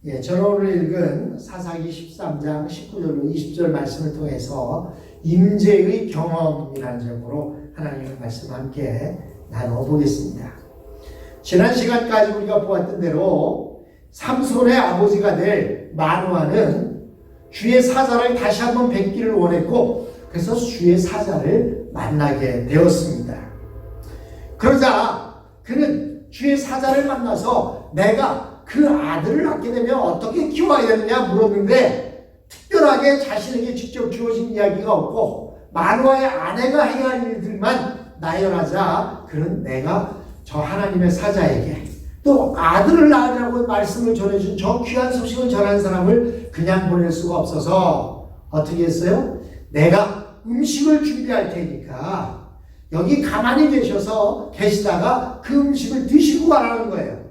저는 오늘 읽은 사사기 13장 19절로 20절 말씀을 통해서 임재의 경험이라는 제목으로 하나님의 말씀 함께 나눠보겠습니다. 지난 시간까지 우리가 보았던 대로 삼손의 아버지가 될 마누아는 주의 사자를 다시 한번 뵙기를 원했고 그래서 주의 사자를 만나게 되었습니다. 그러자 그는 주의 사자를 만나서 내가 그 아들을 낳게 되면 어떻게 키워야 되느냐 물었는데 특별하게 자신에게 직접 주어진 이야기가 없고 마누아의 아내가 해야 할 일들만 나열하자 그는 내가 저 하나님의 사자에게 또 아들을 낳으라고 말씀을 전해준 저 귀한 소식을 전한 사람을 그냥 보낼 수가 없어서 어떻게 했어요? 내가 음식을 준비할 테니까 여기 가만히 계시다가 그 음식을 드시고 가라는 거예요.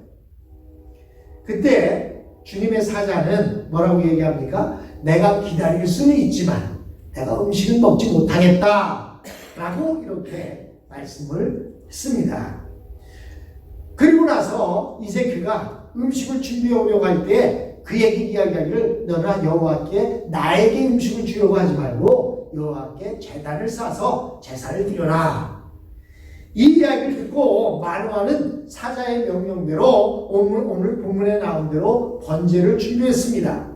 그때 주님의 사자는 뭐라고 얘기합니까? 내가 기다릴 수는 있지만 내가 음식은 먹지 못하겠다 라고 이렇게 말씀을 했습니다. 그리고 나서 이제 그가 음식을 준비해 오려고 할 때 그에게 이야기하기를 너나 여호와께 나에게 음식을 주려고 하지 말고 여호와께 제단을 쌓아서 제사를 드려라. 이 이야기를 듣고 마누아는 사자의 명령대로 오늘 본문에 나온 대로 번제를 준비했습니다.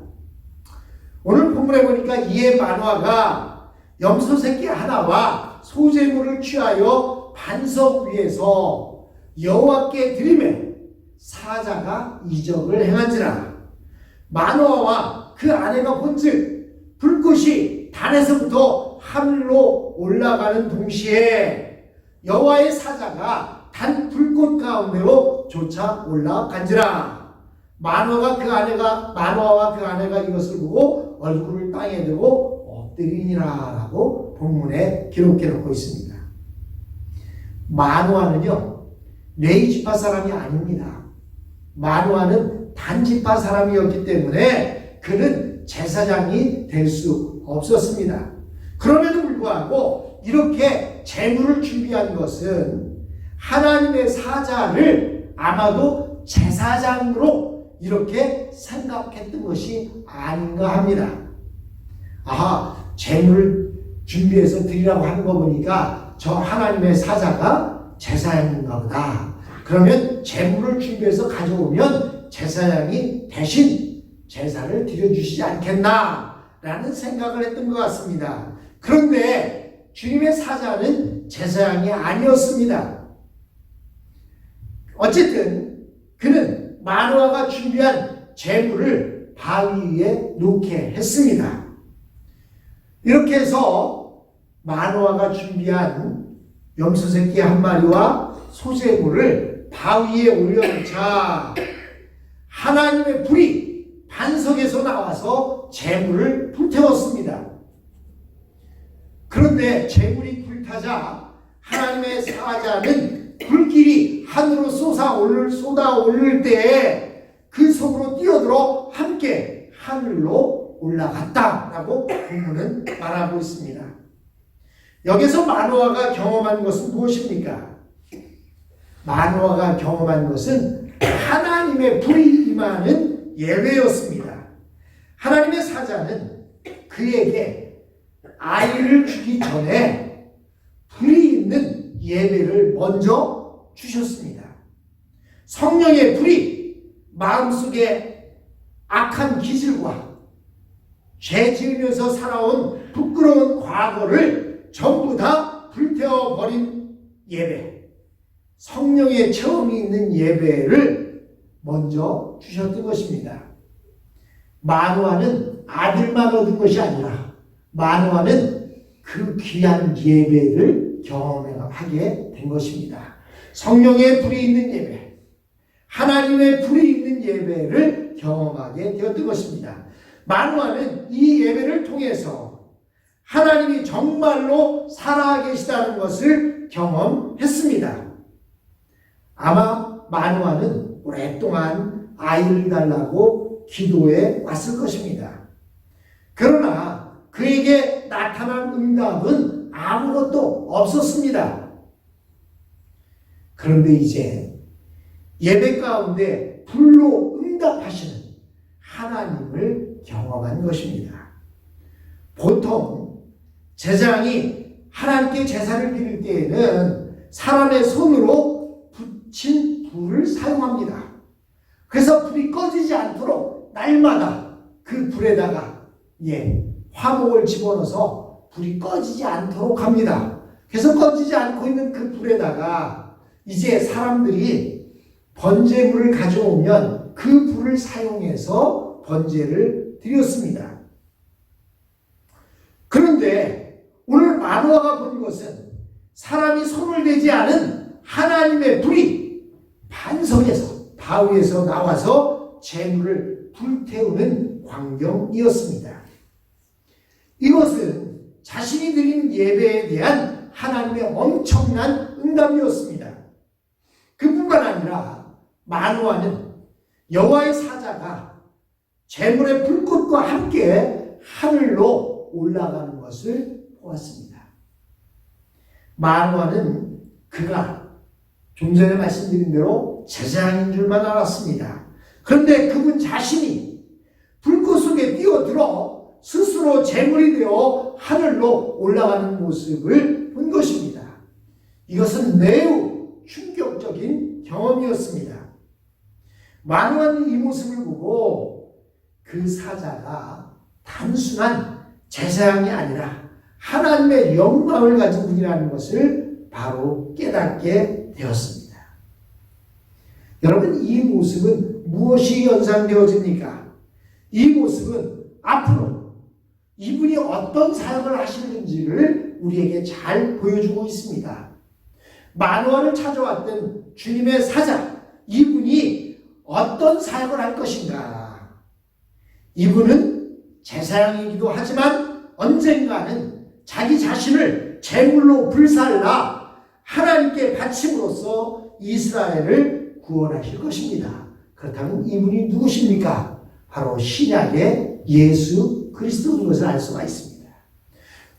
오늘 본문에 보니까 이에 마누아가 염소 새끼 하나와 소제물을 취하여 반석 위에서 여호와께 드리매 사자가 이적을 행한지라. 마누아와 그 아내가 본즉 불꽃이 단에서부터 하늘로 올라가는 동시에 여호와의 사자가 단 불꽃 가운데로 쫓아 올라간지라. 마누아와 그 아내가 이것을 보고 얼굴을 땅에 대고 엎드리니라라고 본문에 기록해 놓고 있습니다. 마누아는요 레위지파 사람이 아닙니다. 마누아는 단지파 사람이었기 때문에 그는 제사장이 될 수 없었습니다. 그럼에도 불구하고 이렇게 제물을 준비한 것은 하나님의 사자를 아마도 제사장으로 이렇게 생각했던 것이 아닌가 합니다. 아하, 제물을 준비해서 드리라고 하는 거 보니까 저 하나님의 사자가 제사장인가 보다. 그러면 제물을 준비해서 가져오면 제사장이 대신 제사를 드려주시지 않겠나 라는 생각을 했던 것 같습니다. 그런데 주님의 사자는 제사장이 아니었습니다. 어쨌든 그는 마누아가 준비한 제물을 바위 위에 놓게 했습니다. 이렇게 해서 마누아가 준비한 염소 새끼 한 마리와 소제물을 바위에 올려놓자 하나님의 불이 반석에서 나와서 제물을 불태웠습니다. 그런데 제물이 불타자 하나님의 사자는 불길이 하늘로 쏟아 올릴 때에 그 속으로 뛰어들어 함께 하늘로 올라갔다라고 본문은 말하고 있습니다. 여기서 마누아가 경험한 것은 무엇입니까? 마누아가 경험한 것은 하나님의 불이 임하는 예배였습니다. 하나님의 사자는 그에게 아이를 주기 전에 불이 있는 예배를 먼저 주셨습니다. 성령의 불이 마음속에 악한 기질과 죄 지으면서 살아온 부끄러운 과거를 전부 다 불태워버린 예배, 성령의 체험이 있는 예배를 먼저 주셨던 것입니다. 마누아는 아들만 얻은 것이 아니라 마누아는 그 귀한 예배를 경험하게 된 것입니다. 성령의 불이 있는 예배, 하나님의 불이 있는 예배를 경험하게 되었던 것입니다. 마누아는 이 예배를 통해서 하나님이 정말로 살아계시다는 것을 경험했습니다. 아마 마누아는 오랫동안 아이를 달라고 기도해 왔을 것입니다. 그러나 그에게 나타난 응답은 아무것도 없었습니다. 그런데 이제 예배 가운데 불로 응답하시는 하나님을 경험한 것입니다. 보통 제사장이 하나님께 제사를 드릴 때에는 사람의 손으로 붙인 불을 사용합니다. 그래서 불이 꺼지지 않도록 날마다 그 불에다가 화목을 집어넣어서 불이 꺼지지 않도록 합니다. 그래서 꺼지지 않고 있는 그 불에다가 이제 사람들이 번제물을 가져오면 그 불을 사용해서 번제를 드렸습니다. 그런데 오늘 마노아가 본 것은 사람이 손을 대지 않은 하나님의 불이 반석에서 바위에서 나와서 제물을 불태우는 광경이었습니다. 이것은 자신이 드린 예배에 대한 하나님의 엄청난 응답이었습니다. 그뿐만 아니라 마노아는 여호와의 사자가 제물의 불꽃과 함께 하늘로 올라가는 것을 보았습니다. 마노아는 그가 좀 전에 말씀드린 대로 제사장인 줄만 알았습니다. 그런데 그분 자신이 불꽃 속에 뛰어들어 스스로 제물이 되어 하늘로 올라가는 모습을 본 것입니다. 이것은 매우 충격적인 경험이었습니다. 마노아는 이 모습을 보고 그 사자가 단순한 제사장이 아니라 하나님의 영광을 가진 분이라는 것을 바로 깨닫게 되었습니다. 여러분, 이 모습은 무엇이 연상되어집니까? 이 모습은 앞으로 이분이 어떤 사역을 하시는지를 우리에게 잘 보여주고 있습니다. 마노아를 찾아왔던 주님의 사자, 이분이 어떤 사역을 할 것인가? 이분은 제사장이기도 하지만 언젠가는 자기 자신을 제물로 불살라 하나님께 바침으로써 이스라엘을 구원하실 것입니다. 그렇다면 이분이 누구십니까? 바로 신약의 예수 그리스도인 것을 알 수가 있습니다.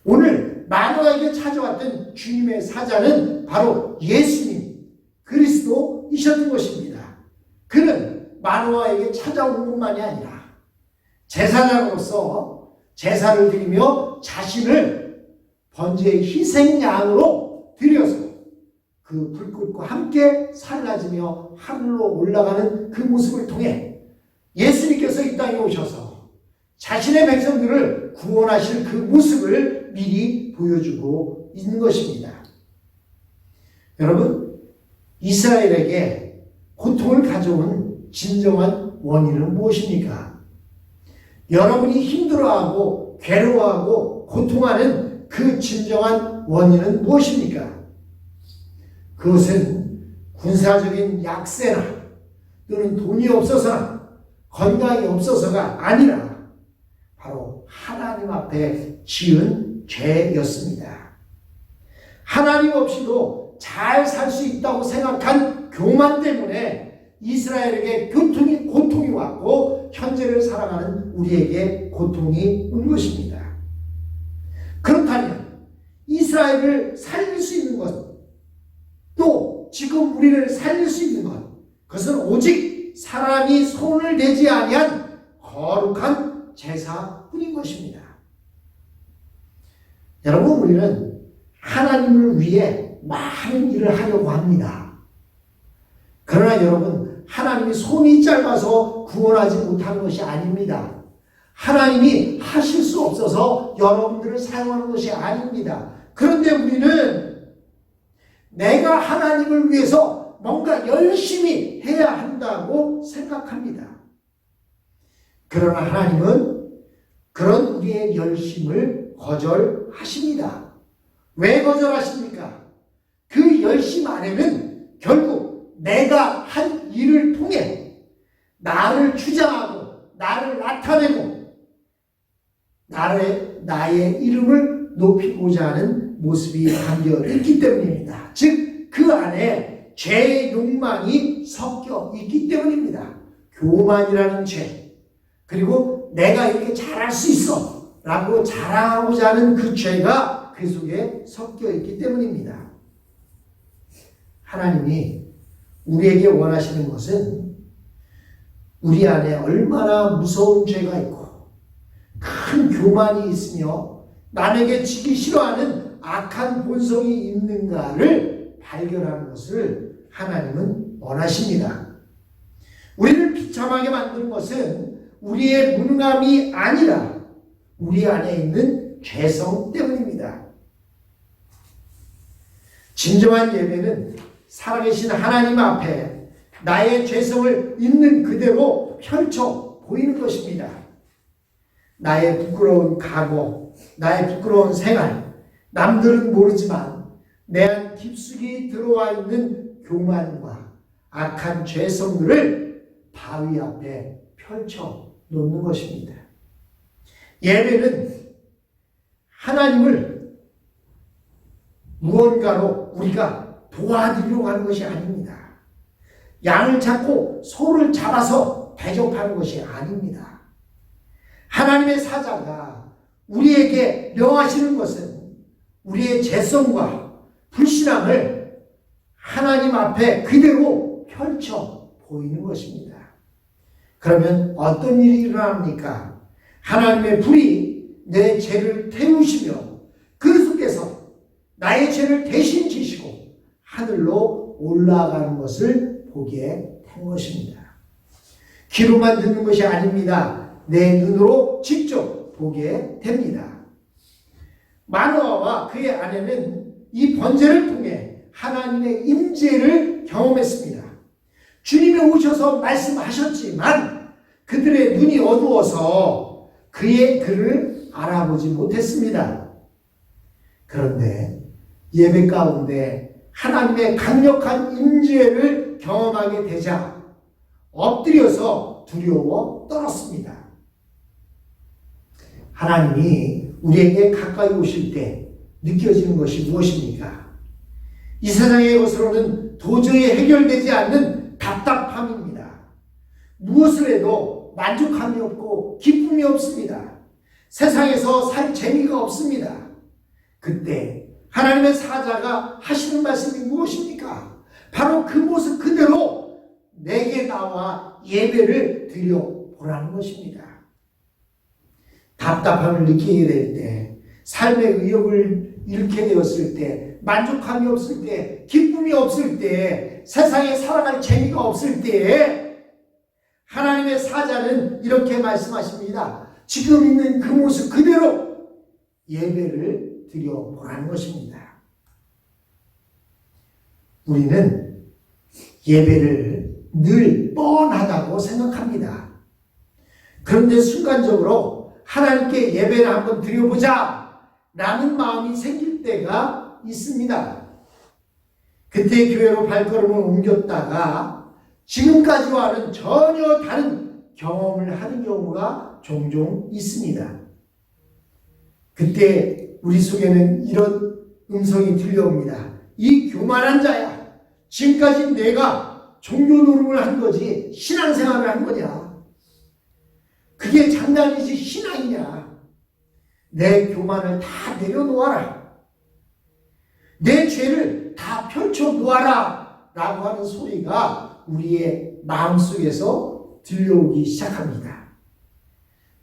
오늘 마노아에게 찾아왔던 주님의 사자는 바로 예수님 그리스도이셨던 것입니다. 그는 마노아에게 찾아온 것만이 아니라 제사장으로서 제사를 드리며 자신을 번제의 희생양으로 드려서 그 불꽃과 함께 사라지며 하늘로 올라가는 그 모습을 통해 예수님께서 이 땅에 오셔서 자신의 백성들을 구원하실 그 모습을 미리 보여주고 있는 것입니다. 여러분, 이스라엘에게 고통을 가져온 진정한 원인은 무엇입니까? 여러분이 힘들어하고 괴로워하고 고통하는 그 진정한 원인은 무엇입니까? 그것은 군사적인 약세나 또는 돈이 없어서나 건강이 없어서가 아니라 바로 하나님 앞에 지은 죄였습니다. 하나님 없이도 잘 살 수 있다고 생각한 교만 때문에 이스라엘에게 고통이 왔고 현재를 살아가는 우리에게 고통이 온 것입니다. 그렇다면 이스라엘을 살릴 수 있는 것, 또 지금 우리를 살릴 수 있는 것, 그것은 오직 사람이 손을 대지 아니한 거룩한 제사뿐인 것입니다. 여러분, 우리는 하나님을 위해 많은 일을 하려고 합니다. 그러나 여러분, 하나님이 손이 짧아서 구원하지 못하는 것이 아닙니다. 하나님이 하실 수 없어서 여러분들을 사용하는 것이 아닙니다. 그런데 우리는 내가 하나님을 위해서 뭔가 열심히 해야 한다고 생각합니다. 그러나 하나님은 그런 우리의 열심을 거절하십니다. 왜 거절하십니까? 그 열심 안에는 결국 내가 한 일을 통해 나를 주장하고 나를 나타내고 나의 이름을 높이고자 하는 모습이 담겨 있기 때문입니다. 즉 그 안에 죄의 욕망이 섞여 있기 때문입니다. 교만이라는 죄, 그리고 내가 이렇게 잘할 수 있어 라고 자랑하고자 하는 그 죄가 그 속에 섞여 있기 때문입니다. 하나님이 우리에게 원하시는 것은 우리 안에 얼마나 무서운 죄가 있고 큰 교만이 있으며 남에게 지기 싫어하는 악한 본성이 있는가를 발견하는 것을 하나님은 원하십니다. 우리를 비참하게 만드는 것은 우리의 무능함이 아니라 우리 안에 있는 죄성 때문입니다. 진정한 예배는 살아계신 하나님 앞에 나의 죄성을 있는 그대로 펼쳐 보이는 것입니다. 나의 부끄러운 각오, 나의 부끄러운 생활, 남들은 모르지만 내 안 깊숙이 들어와 있는 교만과 악한 죄성들을 바위 앞에 펼쳐 놓는 것입니다. 예배는 하나님을 무언가로 우리가 도와드리려고 하는 것이 아닙니다. 양을 잡고 소를 잡아서 대접하는 것이 아닙니다. 하나님의 사자가 우리에게 명하시는 것은 우리의 죄성과 불신앙을 하나님 앞에 그대로 펼쳐 보이는 것입니다. 그러면 어떤 일이 일어납니까? 하나님의 불이 내 죄를 태우시며 그 속에서 나의 죄를 대신 지시고 하늘로 올라가는 것을 보게 된 것입니다. 귀로만 듣는 것이 아닙니다. 내 눈으로 직접 보게 됩니다. 마노아와 그의 아내는 이 번제를 통해 하나님의 임재를 경험했습니다. 주님이 오셔서 말씀하셨지만 그들의 눈이 어두워서 그의 글을 알아보지 못했습니다. 그런데 예배 가운데 하나님의 강력한 임재를 경험하게 되자 엎드려서 두려워 떨었습니다. 하나님이 우리에게 가까이 오실 때 느껴지는 것이 무엇입니까? 이 세상의 것으로는 도저히 해결되지 않는 답답함입니다. 무엇을 해도 만족함이 없고 기쁨이 없습니다. 세상에서 살 재미가 없습니다. 그때 하나님의 사자가 하시는 말씀이 무엇입니까? 바로 그 모습 그대로 내게 나와 예배를 드려보라는 것입니다. 답답함을 느끼게 될 때, 삶의 의욕을 잃게 되었을 때, 만족함이 없을 때, 기쁨이 없을 때, 세상에 살아갈 재미가 없을 때 하나님의 사자는 이렇게 말씀하십니다. 지금 있는 그 모습 그대로 예배를 드려보라는 것입니다. 우리는 예배를 늘 뻔하다고 생각합니다. 그런데 순간적으로 하나님께 예배를 한번 드려보자 라는 마음이 생길 때가 있습니다. 그때 교회로 발걸음을 옮겼다가 지금까지와는 전혀 다른 경험을 하는 경우가 종종 있습니다. 그때 우리 속에는 이런 음성이 들려옵니다. 이 교만한 자야. 지금까지 내가 종교 노름을 한 거지 신앙생활을 한 거냐. 그게 장난이지 신앙이냐. 내 교만을 다 내려놓아라. 내 죄를 다 펼쳐놓아라 라고 하는 소리가 우리의 마음속에서 들려오기 시작합니다.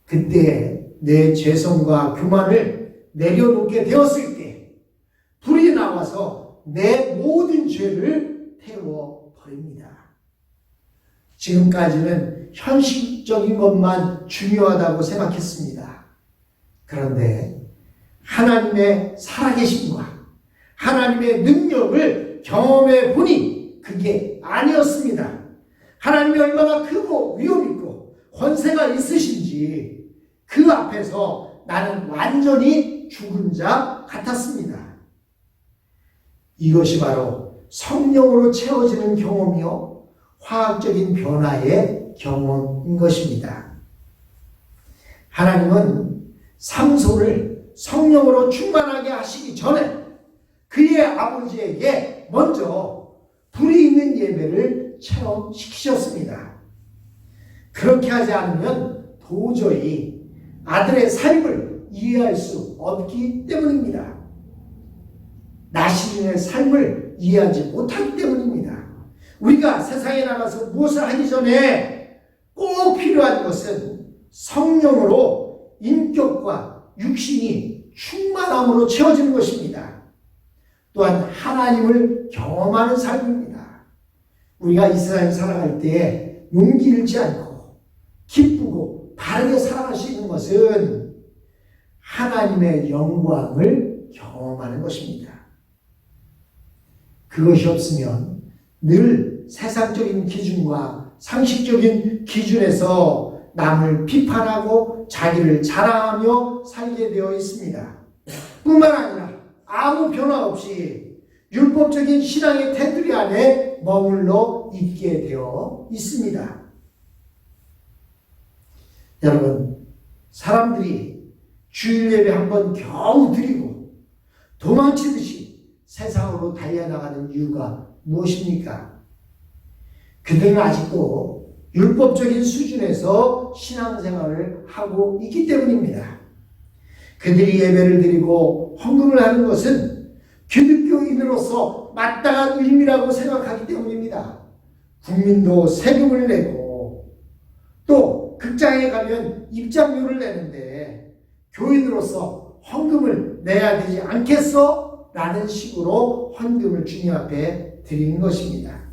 그때 내 죄성과 교만을 내려놓게 되었을 때 불이 나와서 내 모든 죄를 태워버립니다. 지금까지는 현실적인 것만 중요하다고 생각했습니다. 그런데 하나님의 살아계심과 하나님의 능력을 경험해 보니 그게 아니었습니다. 하나님이 얼마나 크고 위험 있고 권세가 있으신지 그 앞에서 나는 완전히 죽은 자 같았습니다. 이것이 바로 성령으로 채워지는 경험이요 화학적인 변화의 경험인 것입니다. 하나님은 삼손을 성령으로 충만하게 하시기 전에 그의 아버지에게 먼저 불이 있는 예배를 체험시키셨습니다. 그렇게 하지 않으면 도저히 아들의 삶을 이해할 수 없기 때문입니다. 나시린의 삶을 이해하지 못하기 때문입니다. 우리가 세상에 나가서 무엇을 하기 전에 꼭 필요한 것은 성령으로 인격과 육신이 충만함으로 채워지는 것입니다. 또한 하나님을 경험하는 삶입니다. 우리가 이 세상에 살아갈 때 용기 잃지 않고 기쁘고 바르게 살아갈 수 있는 것은 하나님의 영광을 경험하는 것입니다. 그것이 없으면 늘 세상적인 기준과 상식적인 기준에서 남을 비판하고 자기를 자랑하며 살게 되어 있습니다. 뿐만 아니라 아무 변화 없이 율법적인 신앙의 테두리 안에 머물러 있게 되어 있습니다. 여러분, 사람들이 주일 예배 한번 겨우 드리고 도망치듯이 세상으로 달려나가는 이유가 무엇입니까? 그들은 아직도 율법적인 수준에서 신앙생활을 하고 있기 때문입니다. 그들이 예배를 드리고 헌금을 하는 것은 기독교인으로서 마땅한 의미라고 생각하기 때문입니다. 국민도 세금을 내고 또 극장에 가면 입장료를 내는데 교인으로서 헌금을 내야 되지 않겠어? 라는 식으로 헌금을 주님 앞에 드리는 것입니다.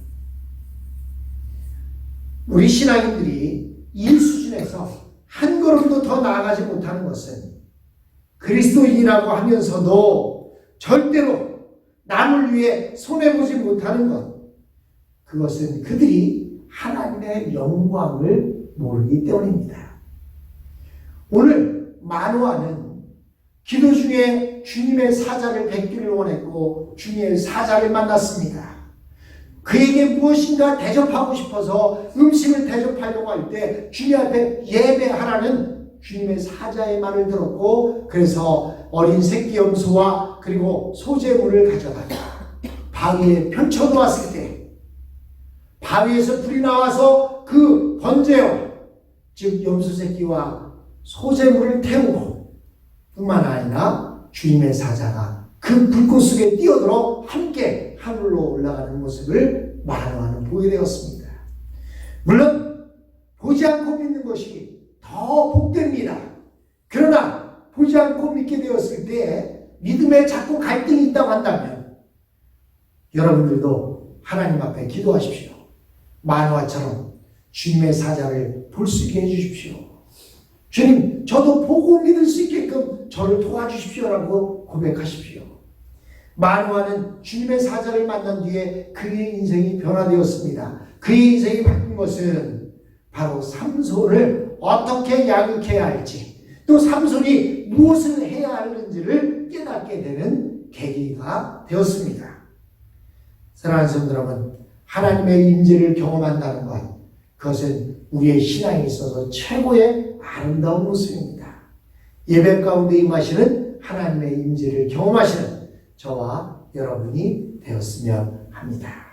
우리 신앙인들이 이 수준에서 한 걸음도 더 나아가지 못하는 것은 그리스도인이라고 하면서도 절대로 남을 위해 손해보지 못하는 것, 그것은 그들이 하나님의 영광을 모르기 때문입니다. 오늘 만화는 기도 중에 주님의 사자를 뵙기를 원했고 주님의 사자를 만났습니다. 그에게 무엇인가 대접하고 싶어서 음식을 대접하려고 할 때 주님 앞에 예배하라는 주님의 사자의 말을 들었고, 그래서 어린 새끼 염소와 그리고 소재물을 가져다가 바위에 펼쳐놓았을 때 바위에서 불이 나와서 그 번제와 즉 염소 새끼와 소재물을 태우고, 뿐만 아니라 주님의 사자가 그 불꽃 속에 뛰어들어 함께 하늘로 올라가는 모습을 만화는 보게 되었습니다. 물론 보지 않고 믿는 것이 더 복됩니다. 그러나 보지 않고 믿게 되었을 때 믿음에 자꾸 갈등이 있다고 한다면 여러분들도 하나님 앞에 기도하십시오. 만화처럼 주님의 사자를 볼 수 있게 해주십시오. 주님, 저도 보고 믿을 수 있게끔 저를 도와주십시오라고 고백하십시오. 만화는 주님의 사자를 만난 뒤에 그의 인생이 변화되었습니다. 그의 인생이 바뀐 것은 바로 삼손을 어떻게 양육해야 할지, 또 삼손이 무엇을 해야 하는지를 깨닫게 되는 계기가 되었습니다. 사랑하는 성도 여러분, 하나님의 임재를 경험한다는 것, 그것은 우리의 신앙에 있어서 최고의 아름다운 모습입니다. 예배 가운데 임하시는 하나님의 임재를 경험하시는 저와 여러분이 되었으면 합니다.